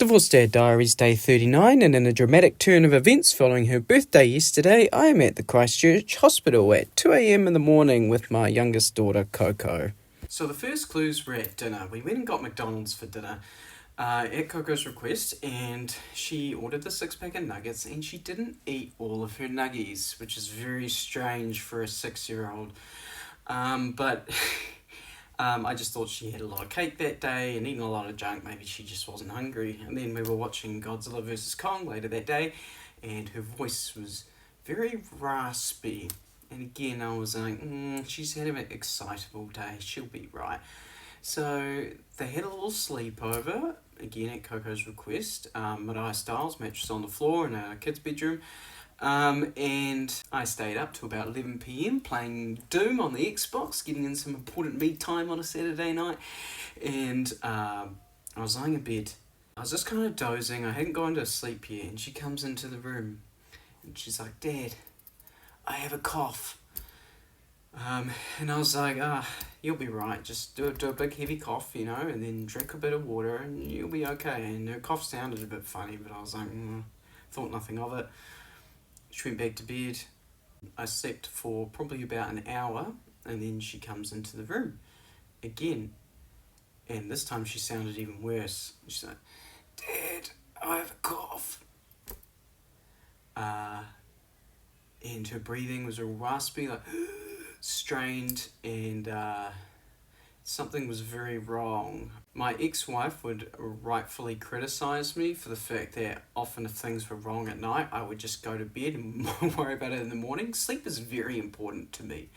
Divorce Dad Diaries Day 39, and in a dramatic turn of events following her birthday yesterday, I am at the Christchurch Hospital at 2 a.m. in the morning with my youngest daughter, Coco. So the first clues were at dinner. We went and got McDonald's for dinner at Coco's request, and she ordered the 6-pack of nuggets, and she didn't eat all of her nuggies, which is very strange for a 6-year-old. But I just thought she had a lot of cake that day and eaten a lot of junk. Maybe she just wasn't hungry. And then we were watching Godzilla vs. Kong later that day, and her voice was very raspy. And again, I was like, she's had an excitable day. She'll be right. So they had a little sleepover, again at Coco's request. Mariah Styles, mattress on the floor in our kids' bedroom. And I stayed up till about 11 p.m. playing Doom on the Xbox, getting in some important me time on a Saturday night. And I was lying in bed. I was just kind of dozing. I hadn't gone to sleep yet. And she comes into the room. And she's like, "Dad, I have a cough." And I was like, you'll be right. Just do a big heavy cough, and then drink a bit of water and you'll be okay. And her cough sounded a bit funny, but I was like, thought nothing of it. She went back to bed. I slept for probably about an hour, and then she comes into the room again. And this time she sounded even worse. She's like, "Dad, I have a cough." And her breathing was all raspy, like strained, and something was very wrong. My ex-wife would rightfully criticise me for the fact that often if things were wrong at night, I would just go to bed and worry about it in the morning. Sleep is very important to me.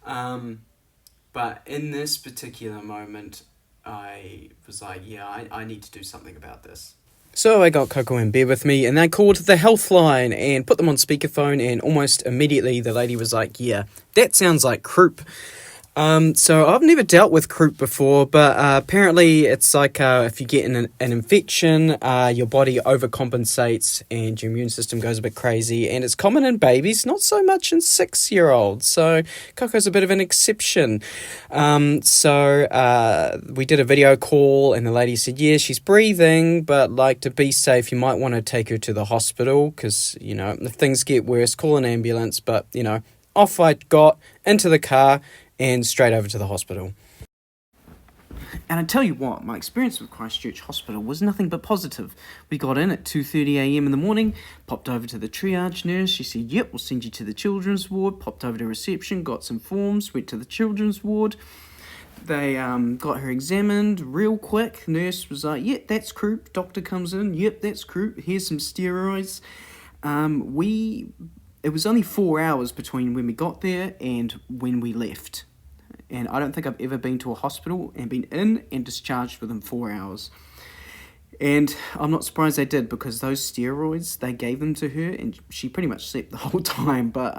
But in this particular moment, I was like, I need to do something about this. So I got Coco in bed with me, and I called the health line and put them on speakerphone, and almost immediately the lady was like, "Yeah, that sounds like croup." So I've never dealt with croup before, but apparently it's like if you get an infection, your body overcompensates and your immune system goes a bit crazy, and it's common in babies, not so much in 6-year-olds. So Coco's a bit of an exception. So we did a video call, and the lady said, yeah, she's breathing, but like to be safe, you might want to take her to the hospital because, if things get worse, call an ambulance. But, off I got into the car and straight over to the hospital. And I tell you what, my experience with Christchurch Hospital was nothing but positive. We got in at 2:30 a.m. in the morning, popped over to the triage nurse. She said, "Yep, we'll send you to the children's ward." Popped over to reception, got some forms, went to the children's ward. They got her examined real quick. Nurse was like, "Yep, that's croup." Doctor comes in, "Yep, that's croup. Here's some steroids." It was only 4 hours between when we got there and when we left. And I don't think I've ever been to a hospital and been in and discharged within 4 hours. And I'm not surprised they did, because those steroids, they gave them to her and she pretty much slept the whole time. But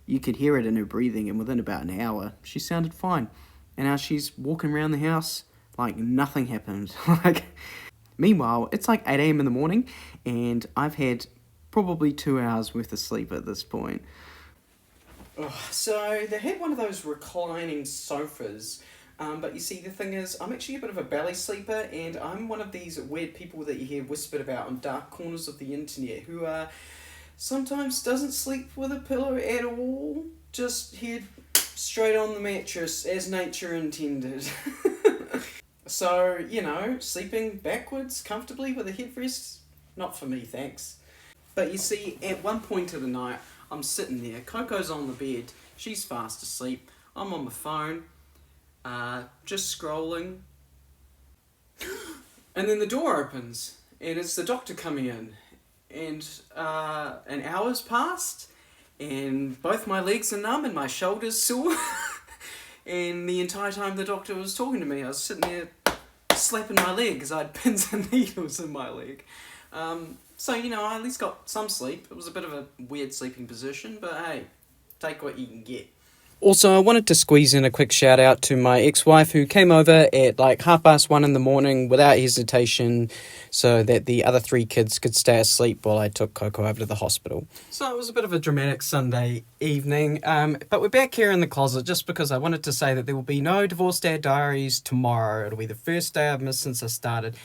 you could hear it in her breathing, and within about an hour, she sounded fine. And now she's walking around the house like nothing happened. Meanwhile, it's like 8 a.m. in the morning, and I've had probably 2 hours worth of sleep at this point. So they had one of those reclining sofas, but you see, the thing is, I'm actually a bit of a belly sleeper, and I'm one of these weird people that you hear whispered about on dark corners of the internet who sometimes doesn't sleep with a pillow at all, just head straight on the mattress as nature intended. So, sleeping backwards comfortably with a headrest, not for me, thanks. But you see, at one point of the night, I'm sitting there, Coco's on the bed, she's fast asleep, I'm on my phone, just scrolling, and then the door opens, and it's the doctor coming in, and an hour's passed, and both my legs are numb and my shoulders sore, and the entire time the doctor was talking to me, I was sitting there slapping my leg because I had pins and needles in my leg. So, I at least got some sleep. It was a bit of a weird sleeping position, but hey, take what you can get. Also, I wanted to squeeze in a quick shout out to my ex-wife, who came over at like 1:30 in the morning without hesitation so that the other 3 kids could stay asleep while I took Coco over to the hospital. So it was a bit of a dramatic Sunday evening, but we're back here in the closet just because I wanted to say that there will be no Divorce Dad Diaries tomorrow. It'll be the first day I've missed since I started.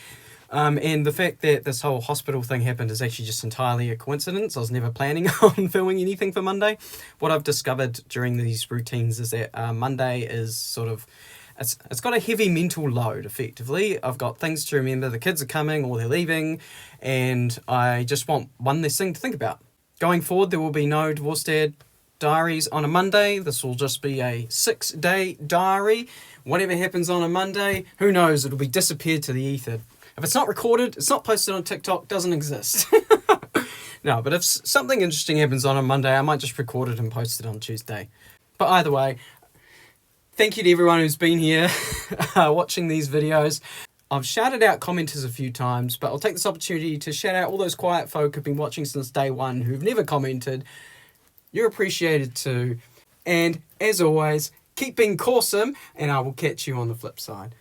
And the fact that this whole hospital thing happened is actually just entirely a coincidence. I was never planning on filming anything for Monday. What I've discovered during these routines is that Monday is sort of, it's got a heavy mental load, effectively. I've got things to remember. The kids are coming or they're leaving, and I just want one less thing to think about. Going forward, there will be no Divorced Dad Diaries on a Monday. This will just be a 6-day diary. Whatever happens on a Monday, who knows? It'll be disappeared to the ether. If it's not recorded, it's not posted on TikTok, doesn't exist. No, but if something interesting happens on a Monday, I might just record it and post it on Tuesday. But either way, thank you to everyone who's been here watching these videos. I've shouted out commenters a few times, but I'll take this opportunity to shout out all those quiet folk who've been watching since day one who've never commented. You're appreciated too. And as always, keep being awesome, and I will catch you on the flip side.